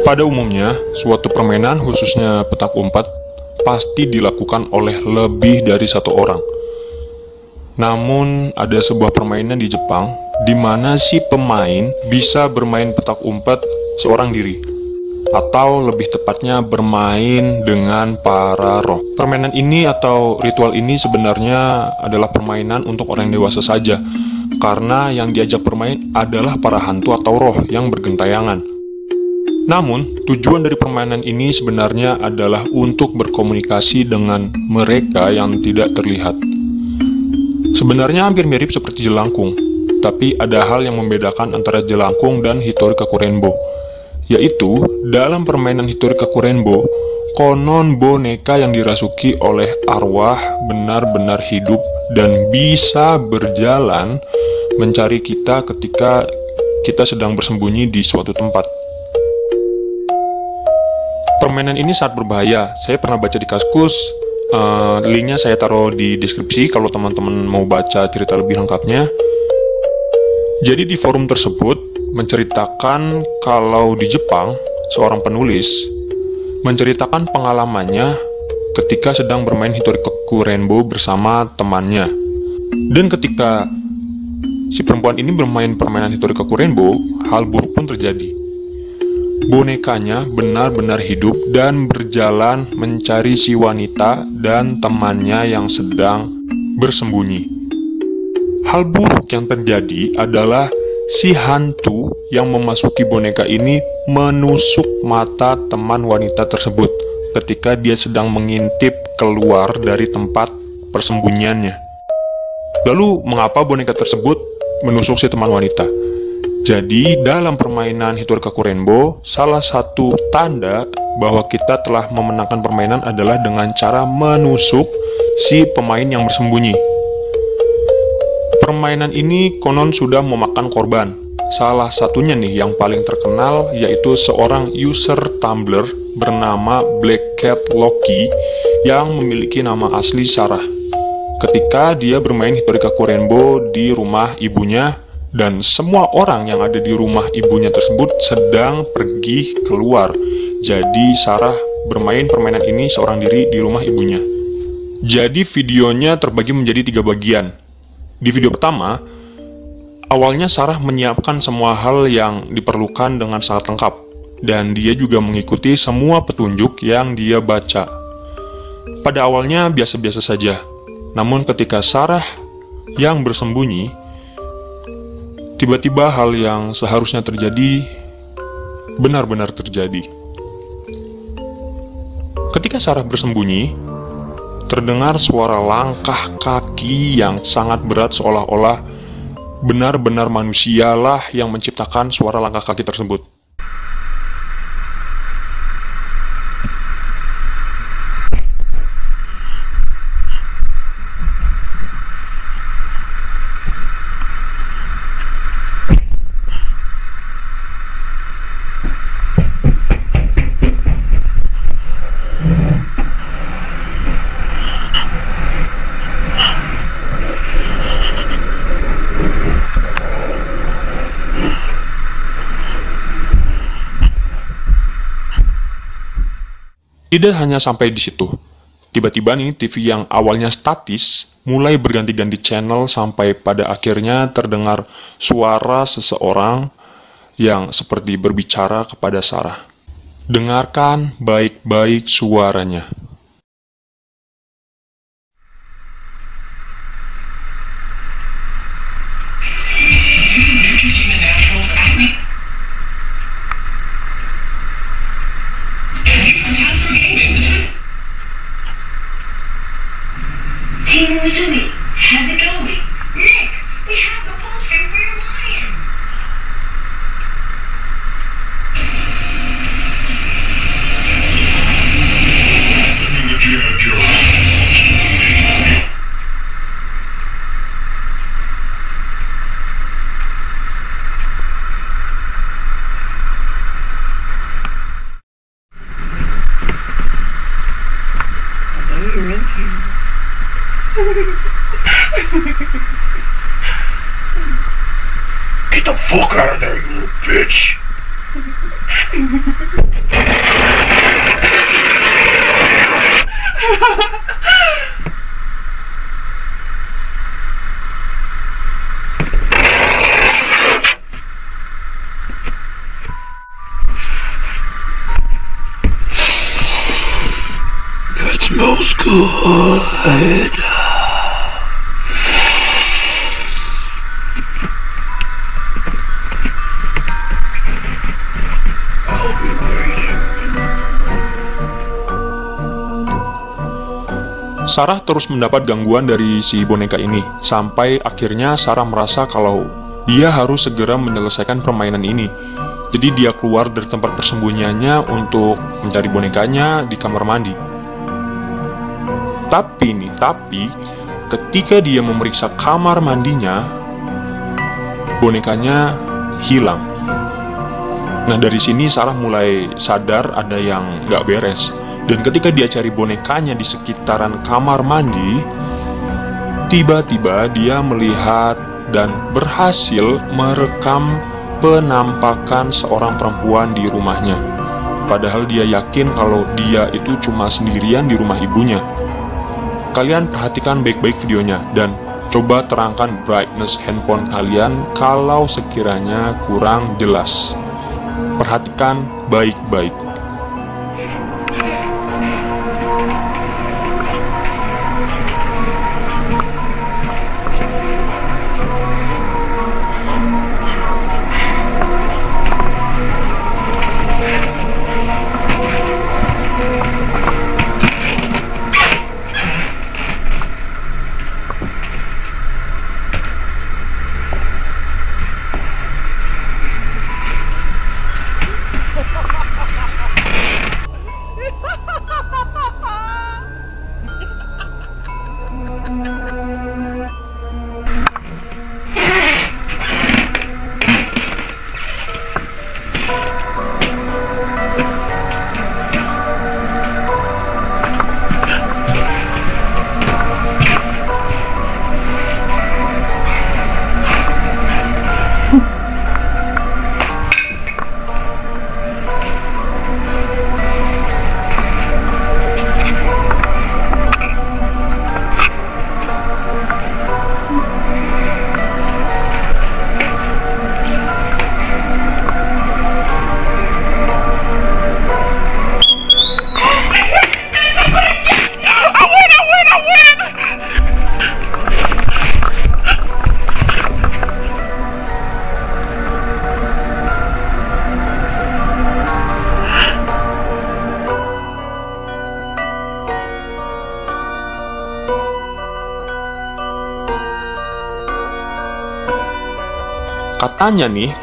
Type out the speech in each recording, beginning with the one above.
Pada umumnya, suatu permainan khususnya petak umpet pasti dilakukan oleh lebih dari satu orang. Namun, ada sebuah permainan di Jepang di mana si pemain bisa bermain petak umpet seorang diri, atau lebih tepatnya bermain dengan para roh. Permainan ini atau ritual ini sebenarnya adalah permainan untuk orang dewasa saja, karena yang diajak bermain adalah para hantu atau roh yang bergentayangan. Namun, tujuan dari permainan ini sebenarnya adalah untuk berkomunikasi dengan mereka yang tidak terlihat. Sebenarnya hampir mirip seperti jelangkung, tapi ada hal yang membedakan antara jelangkung dan Hitori Kaku Rainbow, yaitu dalam permainan Hitori Kaku Rainbow, konon boneka yang dirasuki oleh arwah benar-benar hidup dan bisa berjalan mencari kita ketika kita sedang bersembunyi di suatu tempat. Permainan ini sangat berbahaya. Saya pernah baca di Kaskus, linknya saya taruh di deskripsi kalau teman-teman mau baca cerita lebih lengkapnya. Jadi di forum tersebut menceritakan kalau di Jepang, seorang penulis menceritakan pengalamannya ketika sedang bermain Hitori Kaku Rainbow bersama temannya. Dan ketika si perempuan ini bermain permainan Hitori Kaku Rainbow, hal buruk pun terjadi. Bonekanya benar-benar hidup dan berjalan mencari si wanita dan temannya yang sedang bersembunyi. Hal buruk yang terjadi adalah si hantu yang memasuki boneka ini menusuk mata teman wanita tersebut ketika dia sedang mengintip keluar dari tempat persembunyiannya. Lalu, mengapa boneka tersebut menusuk si teman wanita? Jadi, dalam permainan Hitori Kaku Rainbow, salah satu tanda bahwa kita telah memenangkan permainan adalah dengan cara menusuk si pemain yang bersembunyi. Permainan ini konon sudah memakan korban. Salah satunya nih yang paling terkenal yaitu seorang user Tumblr bernama Black Cat Loki yang memiliki nama asli Sarah. Ketika dia bermain Hitori Kaku Rainbow di rumah ibunya, dan semua orang yang ada di rumah ibunya tersebut sedang pergi keluar. Jadi Sarah bermain permainan ini seorang diri di rumah ibunya. Jadi videonya terbagi menjadi 3 bagian. Di video pertama, awalnya Sarah menyiapkan semua hal yang diperlukan dengan sangat lengkap, dan dia juga mengikuti semua petunjuk yang dia baca. Pada awalnya biasa-biasa saja, namun ketika Sarah yang bersembunyi, tiba-tiba hal yang seharusnya terjadi benar-benar terjadi. Ketika Sarah bersembunyi, terdengar suara langkah kaki yang sangat berat seolah-olah benar-benar manusialah yang menciptakan suara langkah kaki tersebut. Tidak hanya sampai di situ. Tiba-tiba nih TV yang awalnya statis mulai berganti-ganti channel sampai pada akhirnya terdengar suara seseorang yang seperti berbicara kepada Sarah. Dengarkan baik-baik suaranya. Team Uzumi, how's it going? Nick, we have the poultry for your lion. Get the fuck out of there, you little bitch! That smells good. Sarah terus mendapat gangguan dari si boneka ini, sampai akhirnya Sarah merasa kalau dia harus segera menyelesaikan permainan ini. Jadi dia keluar dari tempat persembunyiannya untuk mencari bonekanya di kamar mandi. Tapi ketika dia memeriksa kamar mandinya, bonekanya hilang. Nah, dari sini Sarah mulai sadar ada yang nggak beres. Dan ketika dia cari bonekanya di sekitaran kamar mandi, tiba-tiba dia melihat dan berhasil merekam penampakan seorang perempuan di rumahnya. Padahal dia yakin kalau dia itu cuma sendirian di rumah ibunya. Kalian perhatikan baik-baik videonya dan coba terangkan brightness handphone kalian kalau sekiranya kurang jelas. Perhatikan baik-baik.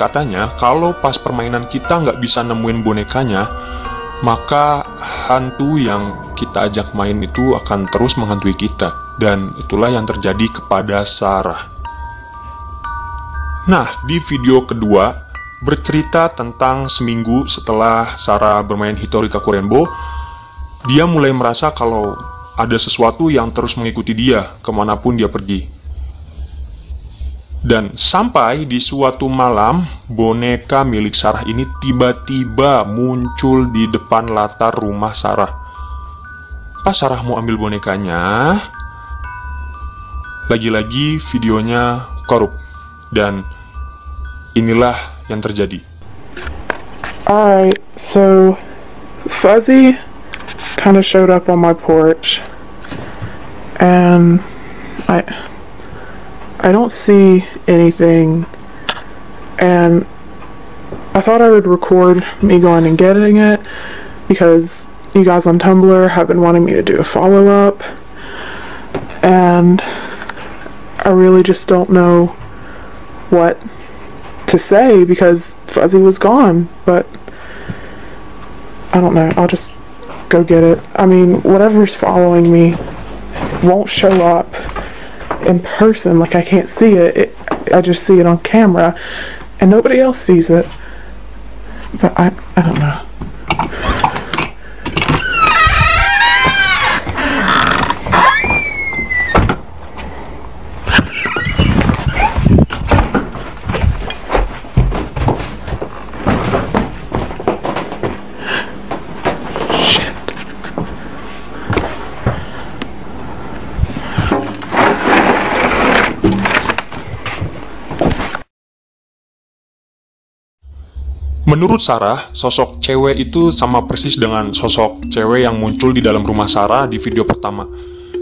Katanya kalau pas permainan kita nggak bisa nemuin bonekanya, maka hantu yang kita ajak main itu akan terus menghantui kita. Dan itulah yang terjadi kepada Sarah. Nah, di video kedua bercerita tentang seminggu setelah Sarah bermain Hitori Kaku Rainbow, dia mulai merasa kalau ada sesuatu yang terus mengikuti dia kemanapun dia pergi. Dan sampai di suatu malam, boneka milik Sarah ini tiba-tiba muncul di depan latar rumah Sarah. Pas Sarah mau ambil bonekanya, lagi-lagi videonya korup. Dan inilah yang terjadi. Alright, so Fuzzy kind of showed up on my porch, and I don't see anything, and I thought I would record me going and getting it because you guys on Tumblr have been wanting me to do a follow-up, and I really just don't know what to say because Fuzzy was gone. But I don't know, I'll just go get it. I mean, whatever's following me won't show up in person, like I can't see it. I just see it on camera and nobody else sees it. But I don't know. Shit. Menurut Sarah, sosok cewek itu sama persis dengan sosok cewek yang muncul di dalam rumah Sarah di video pertama.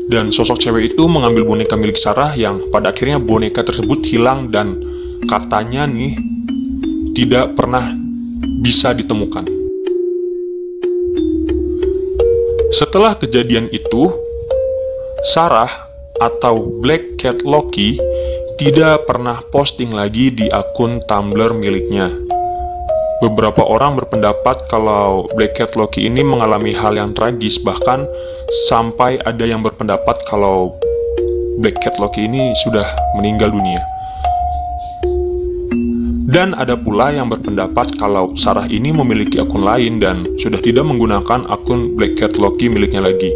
Dan sosok cewek itu mengambil boneka milik Sarah yang pada akhirnya boneka tersebut hilang dan katanya nih tidak pernah bisa ditemukan. Setelah kejadian itu, Sarah atau Black Cat Loki tidak pernah posting lagi di akun Tumblr miliknya. Beberapa orang berpendapat kalau Black Cat Loki ini mengalami hal yang tragis, bahkan sampai ada yang berpendapat kalau Black Cat Loki ini sudah meninggal dunia. Dan ada pula yang berpendapat kalau Sarah ini memiliki akun lain dan sudah tidak menggunakan akun Black Cat Loki miliknya lagi.